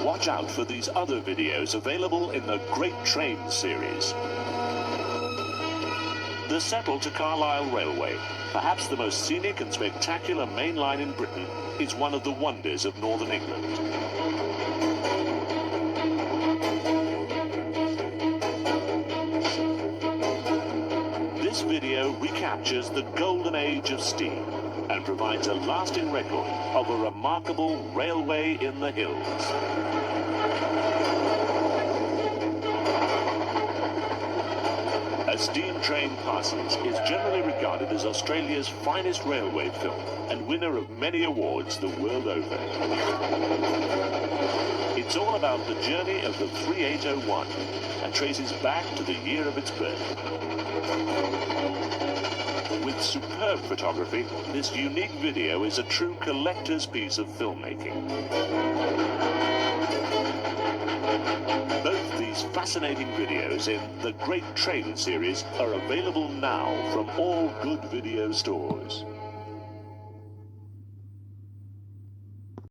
Watch out for these other videos available in the Great Trains series. The Settle to Carlisle Railway, perhaps the most scenic and spectacular main line in Britain, is one of the wonders of Northern England. This video recaptures the golden age of steam and provides a lasting record of a remarkable railway in the hills. A Steam Train Passes is generally regarded as Australia's finest railway film and winner of many awards the world over. It's all about the journey of the 3801 and traces back to the year of its birth. With superb photography, this unique video is a true collector's piece of filmmaking. Both these fascinating videos in the Great Train series are available now from all good video stores.